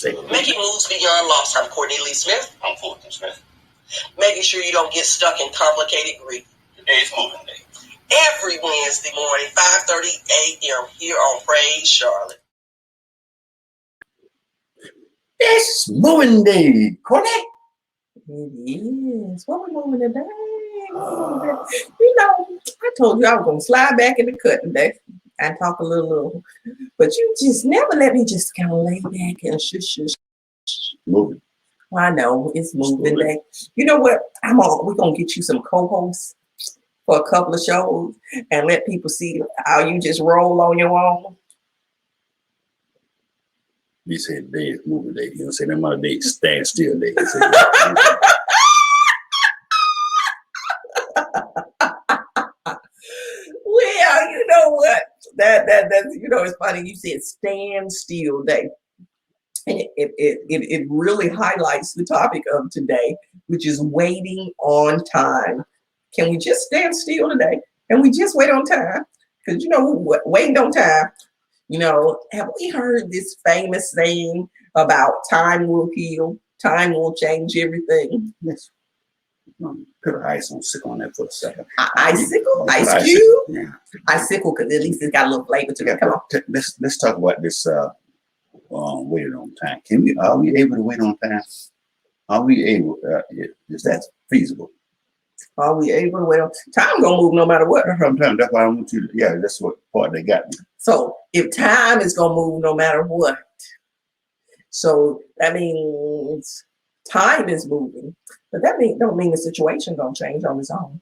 Making moves beyond loss. I'm Cortne Smith. I'm Fulton Smith. Making sure you don't get stuck in complicated grief. Today's moving day. Every Wednesday morning, 5:30 a.m. here on Praise Charlotte. It's moving day, Cortne. It is. What we moving today? You know, I told you I was gonna slide back in the cut today and talk a little, but you just never let me just kind of lay back and shush. Moving. I know it's moving day. You know what? We're gonna get you some co-hosts for a couple of shows and let people see how you just roll on your own. You said day is moving day. You don't say that other day stand still day. Well, you know what? That's you know, it's funny. You said stand still day. And it really highlights the topic of today, which is waiting on time. Can we just stand still today? And we just wait on time? Because you know what, waiting on time, you know, have we heard this famous saying about time will heal, time will change everything? Yes. Put ice on sickle on that for a second. Icicle? Ice cube? Yeah. Icicle, because at least it's got a little flavor to it. Come on. Let's talk about this waiting on time. Are we able to wait on time? Are we able? Is that feasible? Are we able to wait on time? Gonna move no matter what. Sometimes that's why I want you to. Yeah, that's what part they got me. So if time is gonna move no matter what, so that means time is moving, but that don't mean the situation gonna change on its own.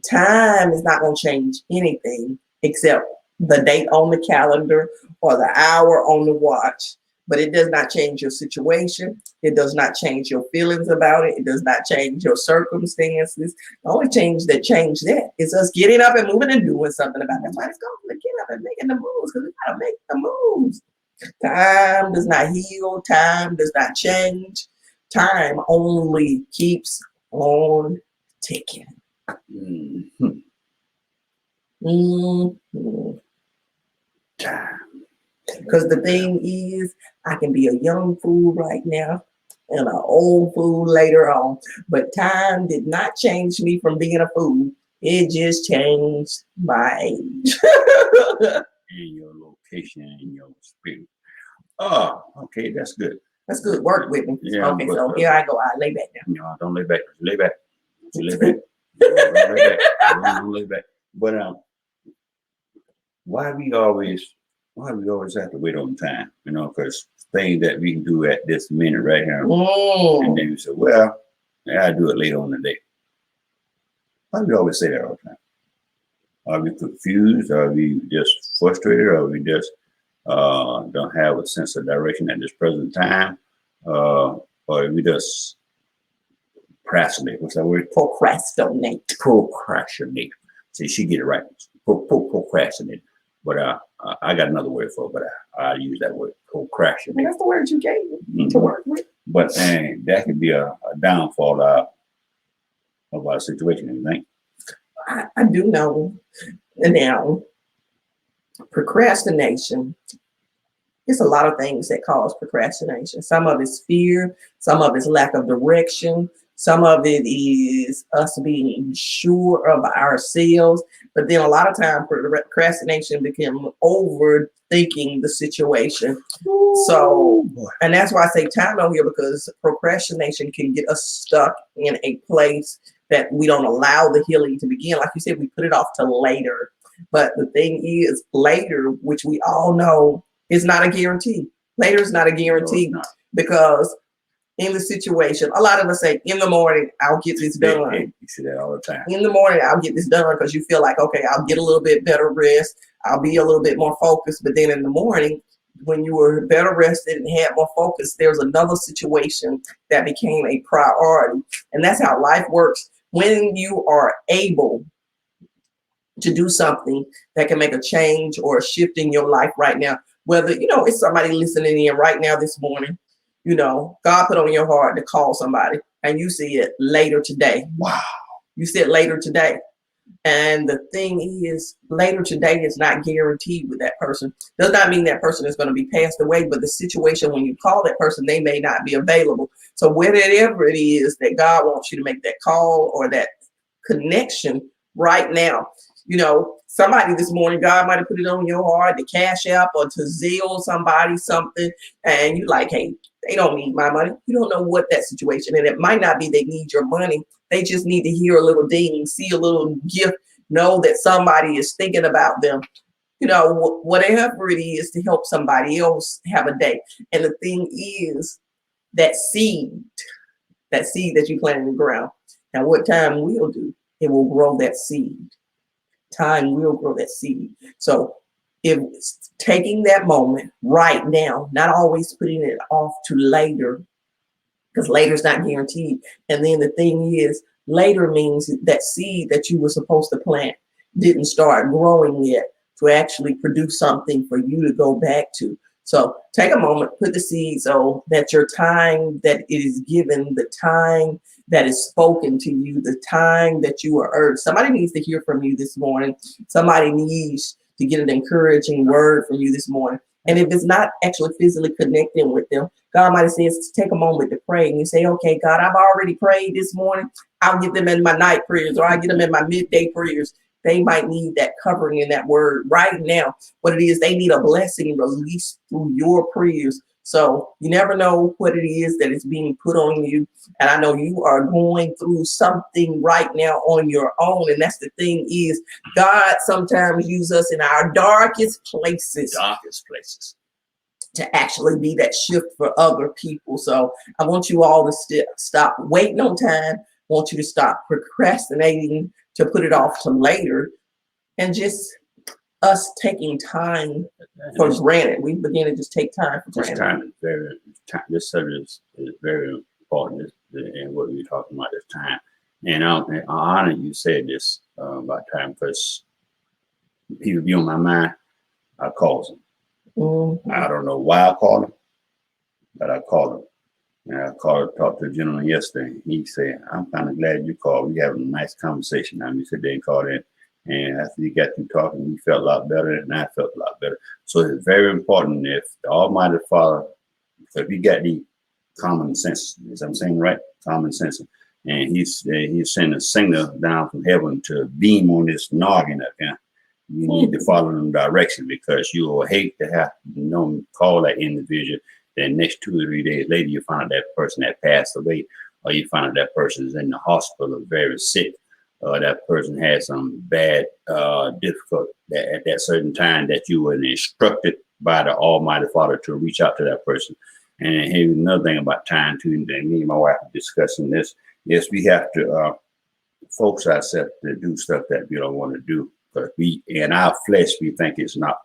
Time is not gonna change anything except the date on the calendar or the hour on the watch. But it does not change your situation. It does not change your feelings about it. It does not change your circumstances. The only change that is us getting up and moving and doing something about it. That's why it's going to get up and making the moves, because we got to make the moves. Time does not heal. Time does not change. Time only keeps on ticking. Mm-hmm. Mm-hmm. Time. Because the thing is, I can be a young fool right now and an old fool later on. But time did not change me from being a fool. It just changed my age. And your location and your spirit. Oh, okay, that's good. That's good. Work with me. Yeah, okay, so here I go. I lay back now. No, don't lay back. Lay back. Lay back. Don't lay back. Don't lay back. But why we always have to wait on time? You know, because things that we can do at this minute right here, and then you say, well, yeah, I'll do it later on in the day. Why do we always say that all the time? Are we confused? Are we just frustrated? Or we just don't have a sense of direction at this present time? Or we just procrastinate? What's that word? Procrastinate. Procrastinate. See, she get it right. Procrastinate. But I got another word for it, but I use that word, procrastinate. And that's the word you gave me to work with. But that could be a downfall of our situation, you think? I do know now, procrastination, it's a lot of things that cause procrastination. Some of it's fear, some of it's lack of direction, some of it is us being sure of ourselves. But then a lot of time procrastination became overthinking the situation. So, and that's why I say time on here, because procrastination can get us stuck in a place that we don't allow the healing to begin. Like you said, we put it off to later. But the thing is, later, which we all know, is not a guarantee. Later is not a guarantee, because in the situation, a lot of us say, in the morning, I'll get this done. You see that all the time. In the morning, I'll get this done, because you feel like, okay, I'll get a little bit better rest. I'll be a little bit more focused. But then in the morning, when you were better rested and had more focus, there's another situation that became a priority. And that's how life works. When you are able to do something that can make a change or a shift in your life right now, whether, you know, it's somebody listening in right now this morning, you know, God put on your heart to call somebody and you see it later today. Wow. You said later today. And the thing is, later today is not guaranteed with that person. Does not mean that person is going to be passed away, but the situation when you call that person, they may not be available. So whatever it is that God wants you to make that call or that connection right now, you know, somebody this morning, God might have put it on your heart to Cash App or to Zelle somebody something, and you like, hey, they don't need my money. You don't know what that situation, and it might not be they need your money. They just need to hear a little ding, see a little gift, know that somebody is thinking about them. You know, whatever it is to help somebody else have a day. And the thing is, that seed that you plant in the ground. Now, what time will do, it will grow that seed. Time will grow that seed. So if it's taking that moment right now, not always putting it off to later, because later is not guaranteed. And then the thing is, later means that seed that you were supposed to plant didn't start growing yet to actually produce something for you to go back to. So take a moment, put the seed so that your time that it is given, the time that is spoken to you, the time that you are urged. Somebody needs to hear from you this morning. Somebody needs to get an encouraging word from you this morning. And if it's not actually physically connecting with them, God might have said, take a moment to pray. And you say, okay, God, I've already prayed this morning. I'll get them in my night prayers, or I'll get them in my midday prayers. They might need that covering in that word right now. What it is, they need a blessing released through your prayers. So you never know what it is that is being put on you. And I know you are going through something right now on your own. And that's the thing is, God sometimes uses us in our darkest places. To actually be that shift for other people. So I want you all to stop waiting on time. I want you to stop procrastinating to put it off to later, and just us taking time for granted. We begin to just take time for granted. This subject is very important, and what we're talking about this time. And I honor you said this about time, because people be on my mind. I call them. Mm-hmm. I don't know why I call them, but I call them. And I talked to a gentleman yesterday. He said, I'm kind of glad you called. We having a nice conversation. He said they called in. And after you got through talking, you felt a lot better, and I felt a lot better. So it's very important if the Almighty Father, if you got the common sense, as I'm saying, right? Common sense. And he's sending a signal down from heaven to beam on this noggin up here. You need to follow them direction, because you will hate to have to call that individual. Then next 2 or 3 days later, you find out that person that passed away, or you find out that person is in the hospital very sick, or that person had some bad difficulty at that certain time that you were instructed by the Almighty Father to reach out to that person. And here's another thing about time too, and me and my wife are discussing this. Yes, we have to force ourselves to do stuff that we don't want to do, because we, in our flesh, we think it's not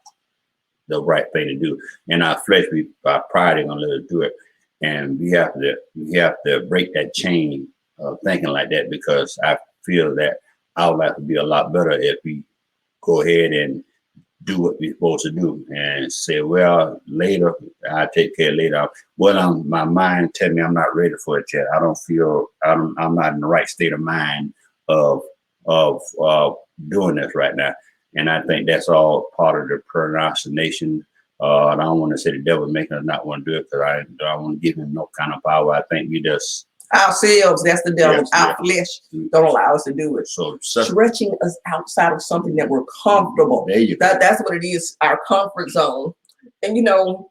the right thing to do. In our flesh, we by pride are gonna let us do it, and we have to break that chain of thinking like that, because I feel that our life would be a lot better if we go ahead and do what we're supposed to do and say, well, later, I'll take care later. Well, my mind tell me I'm not ready for it yet. I don't feel I'm not in the right state of mind of doing this right now. And I think that's all part of the procrastination. I don't want to say the devil making us not want to do it, because I don't want to give him no kind of power. I think we just ourselves, that's the devil. Yes, our flesh don't allow us to do it. So stretching us outside of something that we're comfortable. That's what it is, our comfort zone. And you know,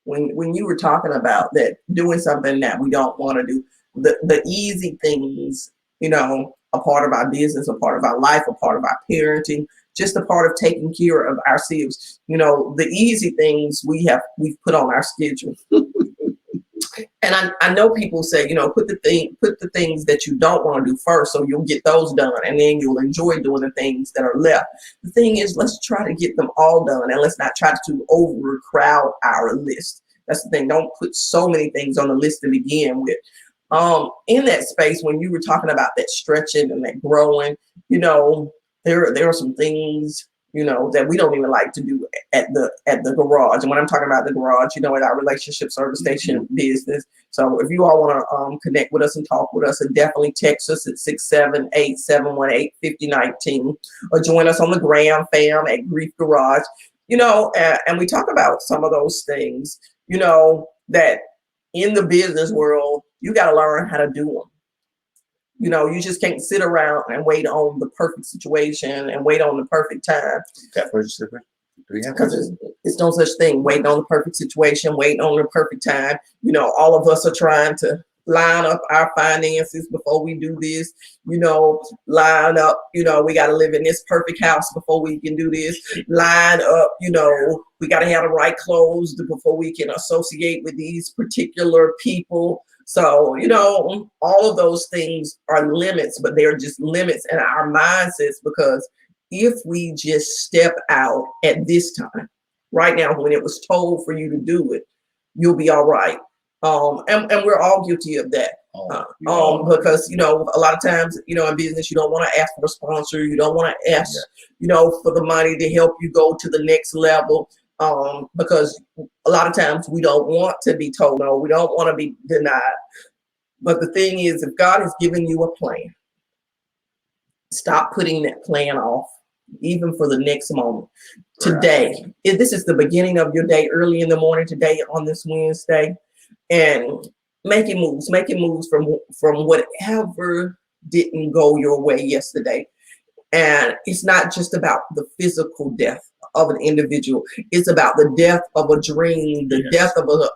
when you were talking about that, doing something that we don't want to do, the easy things, you know, a part of our business, a part of our life, a part of our parenting, just a part of taking care of ourselves. You know, the easy things we've put on our schedule. And I know people say, you know, put the things that you don't want to do first, so you'll get those done, and then you'll enjoy doing the things that are left. The thing is, let's try to get them all done, and let's not try to overcrowd our list. That's the thing. Don't put so many things on the list to begin with. In that space, when you were talking about that stretching and that growing, you know, there are some things you know, that we don't even like to do at the garage. And when I'm talking about the garage, you know, at our relationship service station business. So if you all want to connect with us and talk with us, and definitely text us at 678-718-5019, or join us on the Gram fam at Grief Garage, you know, and we talk about some of those things, you know, that in the business world, you got to learn how to do them. You know, you just can't sit around and wait on the perfect situation and wait on the perfect time. Because it's no such thing, waiting on the perfect situation, waiting on the perfect time. You know, all of us are trying to line up our finances before we do this, you know, line up, you know, we got to live in this perfect house before we can do this, line up, you know, we got to have the right clothes before we can associate with these particular people. So, you know, all of those things are limits, but they're just limits in our mindsets, because if we just step out at this time, right now, when it was told for you to do it, you'll be all right. And we're all guilty of that. Because, you know, a lot of times, you know, in business, you don't want to ask for a sponsor. You don't want to ask, you know, for the money to help you go to the next level. Because a lot of times we don't want to be told no, we don't want to be denied. But the thing is, if God has given you a plan, stop putting that plan off, even for the next moment. Today, if this is the beginning of your day, early in the morning today on this Wednesday, and making moves from whatever didn't go your way yesterday. And it's not just about the physical death of an individual. It's about the death of a dream, the death of a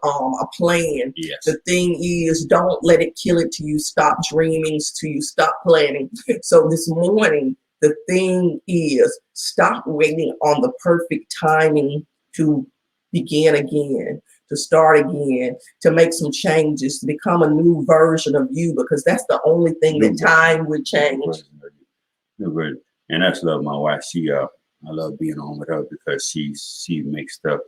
plan. The thing is, don't let it kill it till you stop dreaming, till you stop planning. So this morning, the thing is, stop waiting on the perfect timing to begin again, to start again, to make some changes, to become a new version of you, because that's the only thing that time would change. And that's love my wife. I love being on with her because she makes stuff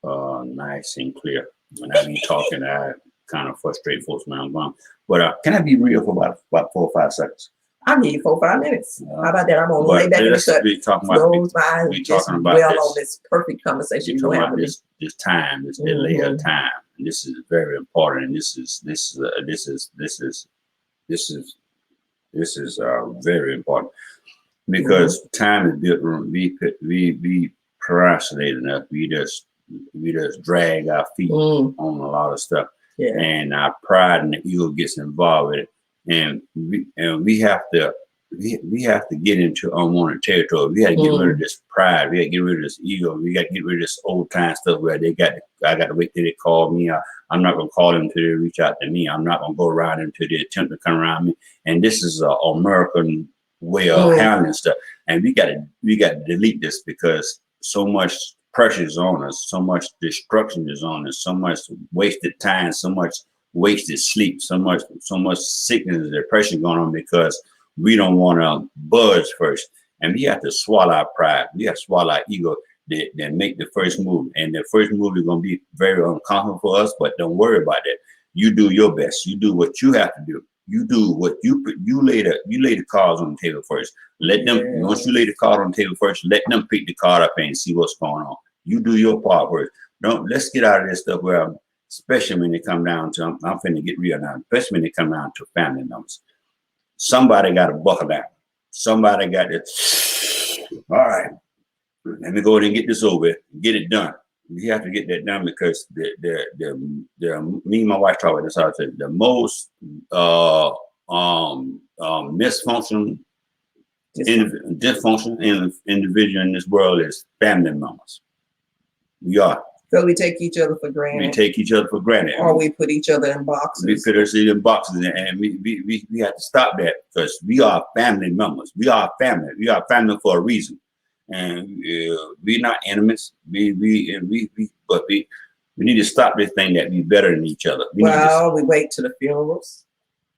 nice and clear. When I be talking, I kind of frustrate folks when I'm gone. But can I be real for about 4 or 5 seconds? I need 4 or 5 minutes. How about that? I'm gonna lay back in the shut. We talking about on this perfect conversation. We're talking about this time, this delay of time. And this is very important. And this is very important. Because time is built when we procrastinate enough. We just drag our feet on a lot of stuff, and our pride and the ego gets involved with it. And we have to get into unwanted territory. We got to get rid of this pride. We got to get rid of this ego. We got to get rid of this old time stuff where I got to wait till they call me. I'm not gonna call them until they reach out to me. I'm not gonna go around until they attempt to come around me. And this is an American way of handling stuff, and we got to delete this, because so much pressure is on us, so much destruction is on us, so much wasted time, so much wasted sleep, so much sickness and depression going on, because we don't want to budge first, and we have to swallow our pride, we have to swallow our ego, then make the first move. And the first move is going to be very uncomfortable for us, but don't worry about that. You do your best. You do what you have to do. You do what you lay the cards on the table first. Let them, once you lay the card on the table first, let them pick the card up and see what's going on. You do your part first. Let's get out of this stuff where, especially when they come down to, I'm finna get real now, especially when they come down to family members. Somebody got to buckle down. Somebody got to, all right, let me go ahead and get this over, get it done. We have to get that done, because me and my wife talk about this all the time. The most dysfunction individual in this world is family members. We are. So we take each other for granted. We take each other for granted. Or we put each other in boxes. We put ourselves in boxes, and we have to stop that, because we are family members. We are family. We are family for a reason. And we're not enemies. We need to stop this thing that we better than each other. We wait to the funerals.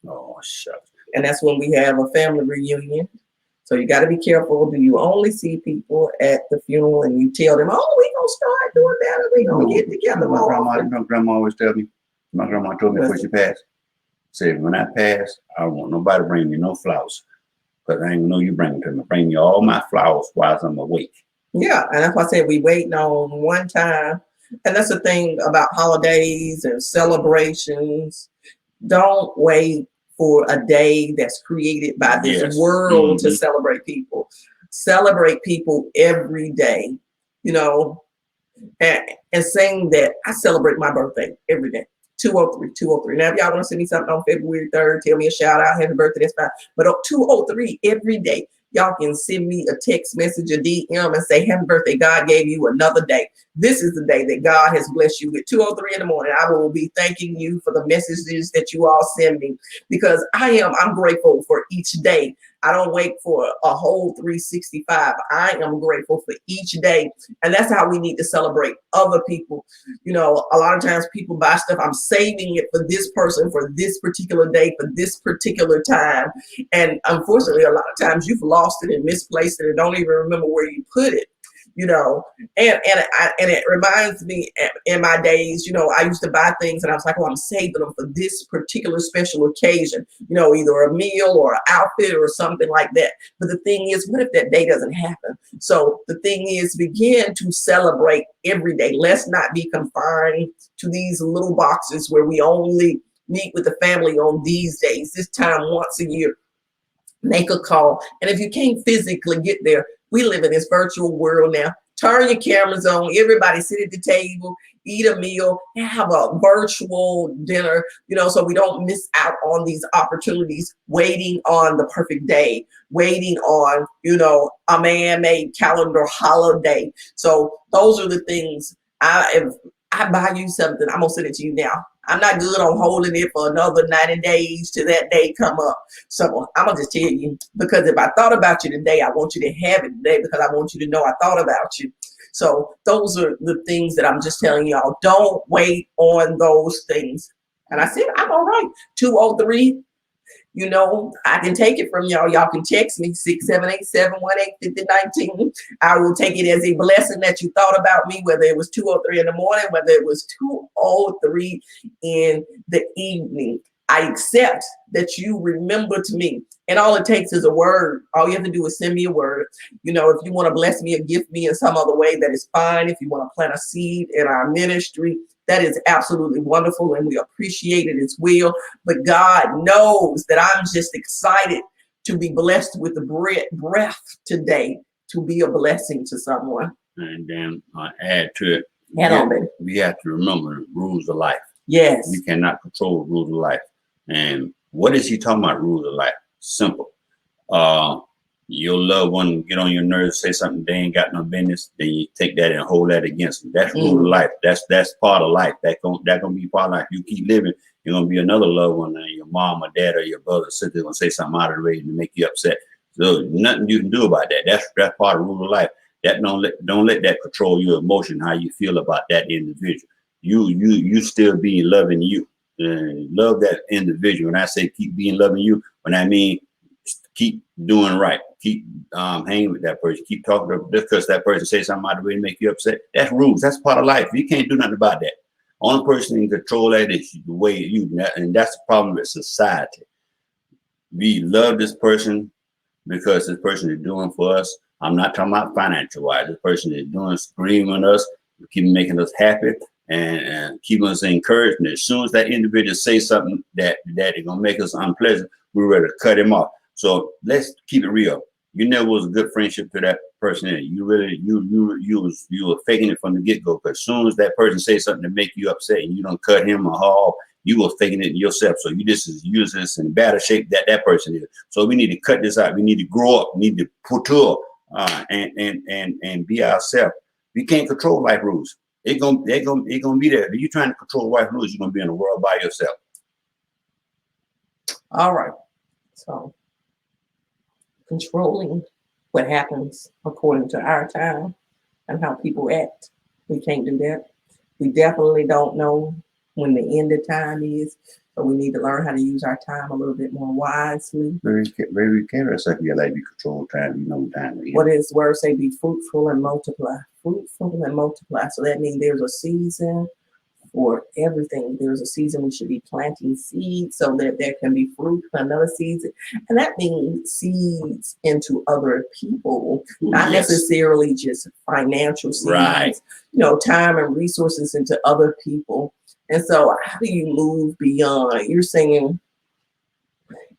Oh, shucks. And that's when we have a family reunion. So you got to be careful. Do you only see people at the funeral and you tell them, oh, we gonna start doing that, and we gonna get together? My grandma always tell me. My grandma told me before she passed. Said, when I pass, I don't want nobody to bring me no flowers. Because I ain't know you bring them to me. Bring me all my flowers while I'm awake. Yeah, and that's why I said we waiting on one time. And that's the thing about holidays and celebrations. Don't wait for a day that's created by this world to celebrate people. Celebrate people every day, you know, and saying that I celebrate my birthday every day. 203, 203. Now, if y'all want to send me something on February 3rd, tell me a shout out, happy birthday, that's fine. But on 203 every day, y'all can send me a text message, a DM, and say, happy birthday, God gave you another day. This is the day that God has blessed you with. 203 in the morning, I will be thanking you for the messages that you all send me, because I'm grateful for each day. I don't wait for a whole 365. I am grateful for each day. And that's how we need to celebrate other people. You know, a lot of times people buy stuff. I'm saving it for this person, for this particular day, for this particular time. And unfortunately, a lot of times you've lost it and misplaced it and don't even remember where you put it. You know, and it reminds me in my days, you know, I used to buy things and I was like, oh, I'm saving them for this particular special occasion, you know, either a meal or an outfit or something like that. But the thing is, what if that day doesn't happen? So the thing is, begin to celebrate every day. Let's not be confined to these little boxes where we only meet with the family on these days, this time once a year. Make a call. And if you can't physically get there, we live in this virtual world now. Turn your cameras on. Everybody sit at the table, eat a meal, and have a virtual dinner, you know, so we don't miss out on these opportunities, waiting on the perfect day, waiting on, you know, a man-made calendar holiday. So those are the things. If I buy you something, I'm going to send it to you now. I'm not good on holding it for another 90 days till that day come up. So I'm going to just tell you, because if I thought about you today, I want you to have it today, because I want you to know I thought about you. So those are the things that I'm just telling y'all. Don't wait on those things. And I said, I'm all right. 203. You know, I can take it from y'all. Y'all can text me 678-718-5019. I will take it as a blessing that you thought about me, whether it was 2:03 in the morning, whether it was 2:03 in the evening. I accept that you remember to me. And all it takes is a word. All you have to do is send me a word. You know, if you want to bless me or gift me in some other way, that is fine. If you want to plant a seed in our ministry, that is absolutely wonderful, and we appreciate it as well. But God knows that I'm just excited to be blessed with the breath today, to be a blessing to someone. And then add to it, we have to remember the rules of life. Yes. You cannot control the rules of life. And what is he talking about, rules of life? Simple. Your loved one get on your nerves, say something they ain't got no business, then you take that and hold that against them. That's rule of life. That's part of life. That gonna be part of life. You keep living, you're gonna be another loved one, and your mom or dad or your brother sit there and say something out of the way to make you upset. So nothing you can do about that. That's part of rule of life. That don't let that control your emotion, how you feel about that individual. You still be loving you. Love that individual. When I say keep being loving you, when I mean keep doing right, keep hanging with that person, keep talking to just because that person says something out of the way to make you upset. That's rules. That's part of life. You can't do nothing about that. Only person who can control that is the way you, and that's the problem with society. We love this person because this person is doing for us. I'm not talking about financial wise. This person is doing screaming us, keep making us happy, and keeping us encouraged. And as soon as that individual says something that is gonna make us unpleasant, we're ready to cut him off. So let's keep it real. You never was a good friendship to that person. You really you were faking it from the get-go. Because as soon as that person says something to make you upset and you don't cut him or her off, you were faking it yourself. So you just as useless and better shape that person is. So we need to cut this out. We need to grow up. We need to put up and be ourselves. We can't control life rules. They're gonna be there. If you're trying to control life rules, you're gonna be in the world by yourself. All right. So controlling what happens according to our time and how people act. We can't do that. We definitely don't know when the end of time is, so we need to learn how to use our time a little bit more wisely. Very careful yourself. You like you control time. You know time. What does the word say? Be fruitful and multiply. Fruitful and multiply. So that means there's a season for everything. There's a season we should be planting seeds so that there can be fruit for another season. And that means seeds into other people, not necessarily just financial seeds, right. Time and resources into other people. And so how do you move beyond? You're saying,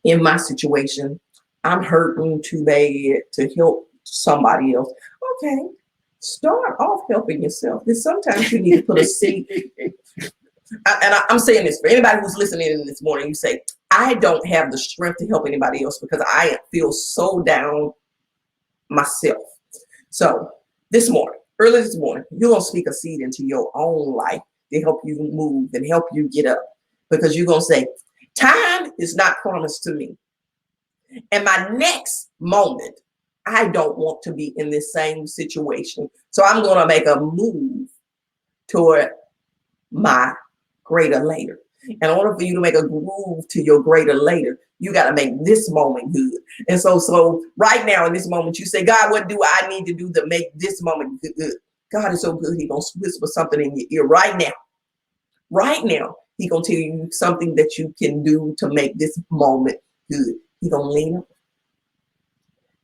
in my situation, I'm hurting too bad to help somebody else. Okay, start off helping yourself. Then sometimes you need to put a seed. I'm saying this for anybody who's listening in this morning. You say, I don't have the strength to help anybody else because I feel so down myself. So early this morning, you're going to speak a seed into your own life to help you move and help you get up. Because you're going to say, time is not promised to me. And my next moment, I don't want to be in this same situation. So I'm going to make a move toward my greater later. In order for you to make a move to your greater later, you got to make this moment good. And so right now in this moment, you say, God, what do I need to do to make this moment good? God is so good. He's going to whisper something in your ear right now. Right now, he's going to tell you something that you can do to make this moment good. He's going to lean up.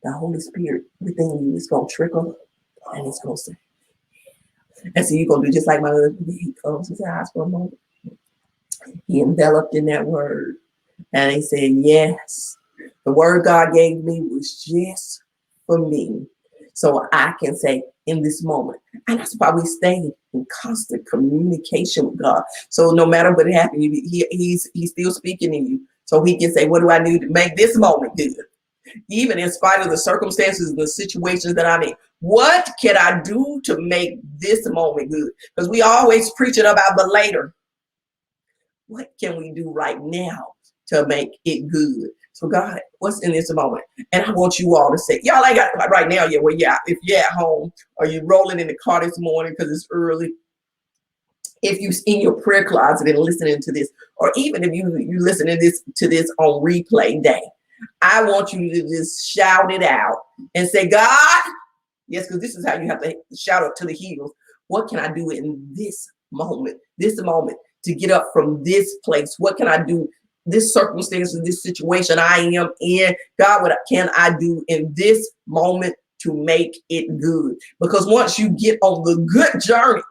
The Holy Spirit within you is going to trickle up and it's going to say, and so you're going to do just like my husband. He closed his eyes for a moment. He enveloped in that word. And he said, yes, the word God gave me was just for me. So I can say in this moment. And that's why we stay in constant communication with God. So no matter what happened, he's still speaking in you. So he can say, what do I need to make this moment good? Even in spite of the circumstances and the situations that I'm in, what can I do to make this moment good? Because we always preaching about the later. What can we do right now to make it good? So God, what's in this moment? And I want you all to say, y'all ain't got right now yet. Well, yeah, if you're at home or you're rolling in the car this morning because it's early, if you in your prayer closet and listening to this, or even if you listening to this on replay day, I want you to just shout it out and say, God, yes, because this is how you have to shout up to the hills. What can I do in this moment to get up from this place? What can I do? This circumstance, this situation I am in, God, what can I do in this moment to make it good? Because once you get on the good journey,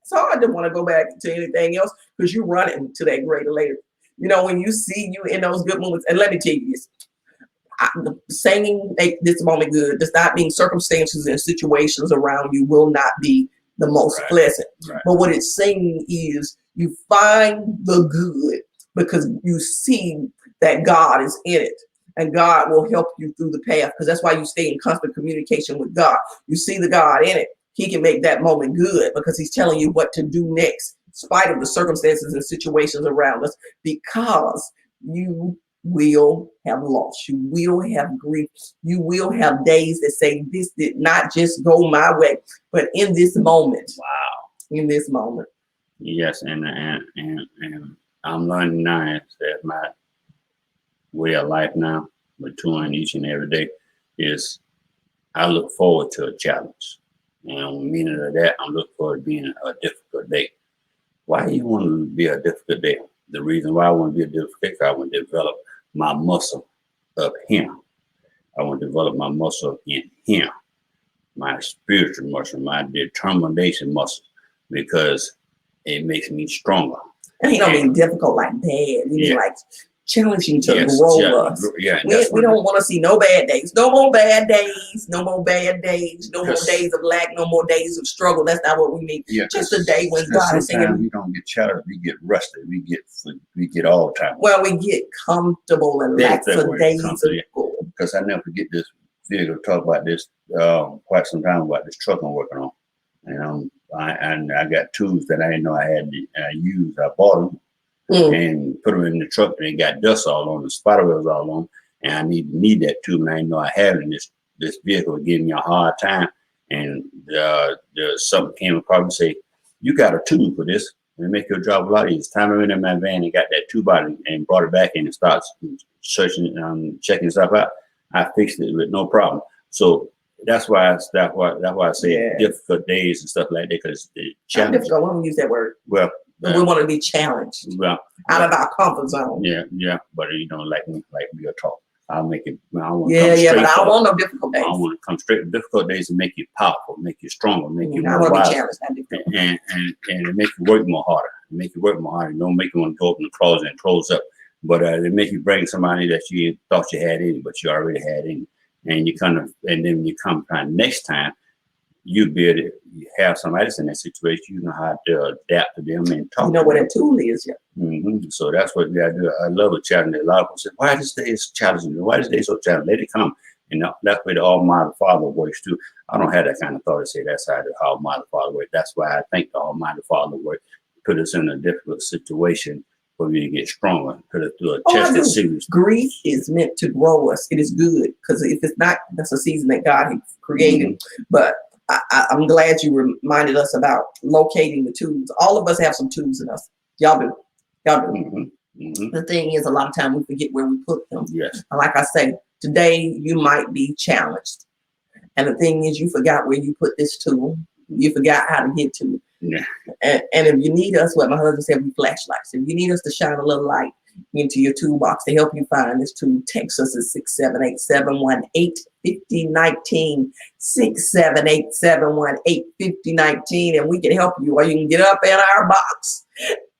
it's hard to want to go back to anything else because you're running to that greater later. When you see you in those good moments, and let me tell you this, saying make this moment good does not mean circumstances and situations around you will not be the most pleasant. Right. But what it's saying is you find the good because you see that God is in it and God will help you through the path, because that's why you stay in constant communication with God. You see the God in it. He can make that moment good because he's telling you what to do next, in spite of the circumstances and situations around us, because you will have loss. You will have grief. You will have days that say, this did not just go my way, but in this moment. Wow. In this moment. Yes, and I'm learning now that my way of life now, maturing each and every day, is I look forward to a challenge. And meaning of that, I'm looking forward to being a difficult day. Why you want to be a difficult day? The reason why I want to be a difficult day, I want to develop my muscle of him. I want to develop my muscle in him, my spiritual muscle, my determination muscle, because it makes me stronger. And he don't mean difficult like bad. He mean like challenging to grow us. Yeah, we don't want to see no bad days. No more bad days. No more bad days. No more days of lack. No more days of struggle. That's not what we need. Yeah, just a day when God is saying, we don't get challenged. We get rusted. We get all the time. Well, we get comfortable and lackadaisical. Because I never forget this video. Talk about this quite some time about this truck I'm working on, and I got tools that I didn't know I had to use. I bought them. And put them in the truck, and they got dust all on, the spider webs all on, and I need that tool, and I didn't know I had it. And this vehicle giving me a hard time, and something came across and say, "You got a tool for this, and make your job a lot easier." Time I went in my van and got that tool out and brought it back in and started searching, checking stuff out. I fixed it with no problem. So That's why I say Yeah. difficult days and stuff like that, because the Not challenge. difficult. We don't use that word. Well, We want to be challenged out of our comfort zone. yeah, but you know, like we are talking, I'll make it. I want Yeah, come but I don't forward. want no difficult days. I want to come straight. Difficult days to make you powerful, make you stronger, make you I more want to be wise, challenged, not difficult. and it make you work more harder. Make you work more harder. Don't make you want to go up in the closet and close up. But it make you bring somebody that you thought you had in, but you already had in, and you kind of, and then you come kind of next time, you be able to have somebody that's in that situation. You know how to adapt to them and talk. You know what a tool is, yeah. So that's what we got to do. I love a challenge. A lot of people say, "Why this day is challenging? Why this day so challenging?" Let it come, and that's where the Almighty Father works too. I don't have that kind of thought to say that's how the Almighty Father works. That's why I think the Almighty Father works. Put us in a difficult situation for me to get stronger. Put us through a test of series. Grief is meant to grow us. It is good, because if it's not, that's a season that God has created. But I'm glad you reminded us about locating the tools. All of us have some tools in us. Y'all do. The thing is, a lot of times we forget where we put them. Yes. Like I say, today you might be challenged. And the thing is, you forgot where you put this tool. You forgot how to get to it. Yeah. And if you need us, what my husband said, we flashlights. If you need us to shine a little light into your toolbox to help you find this tool, text us at 678-718-5019, 678-718-5019, and we can help you. Or you can get up in our box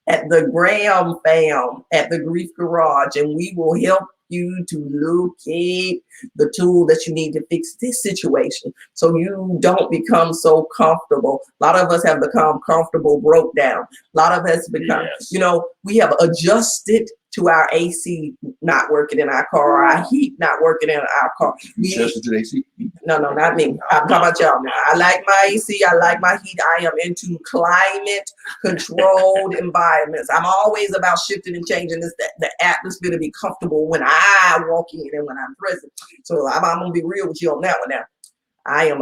at the Graham Fam at the Grief Garage, and we will help you to locate the tool that you need to fix this situation, so you don't become so comfortable. A lot of us have become comfortable, broke down. A lot of us become, you know, we have adjusted to our AC not working in our car, our heat not working in our car. Adjusted to the AC? No, not me. I'm talking about y'all now. I like my AC. I like my heat. I am into climate controlled environments. I'm always about shifting and changing the atmosphere to be comfortable when I walk in and when I'm present. So I'm gonna be real with you on that one now. I am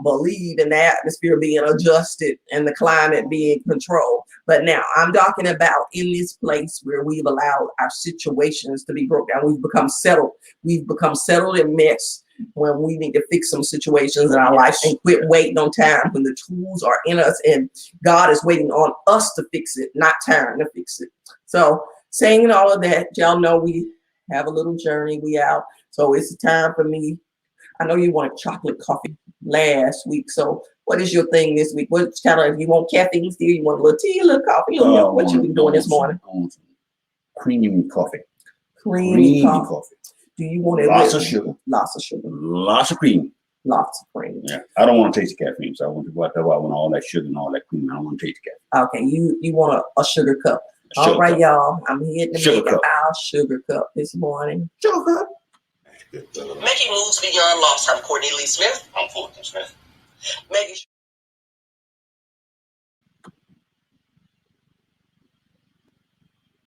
believe in the atmosphere being adjusted and the climate being controlled. But now I'm talking about in this place where we've allowed our situations to be broke down. We've become settled. We've become settled in mess when we need to fix some situations in our life and quit waiting on time when the tools are in us and God is waiting on us to fix it, not time to fix it. So saying all of that, y'all know we have a little journey. We out. So it's time for me. I know you wanted chocolate coffee last week. So what is your thing this week? What kind of, you want caffeine still? You want a little tea, a little coffee? What you been doing this morning? I want some creamy coffee. Creamy coffee. Do you want it lots of sugar? Lots of sugar. Lots of cream. Lots of cream. Yeah. I don't want to taste the caffeine. So I want all that sugar and all that cream. I don't want to taste the caffeine. Okay, you want a sugar cup. All right, y'all. I'm here to make our sugar cup this morning. Sugar cup. Making moves beyond loss. I'm Cortne Lee Smith. I'm Fulton Smith. Making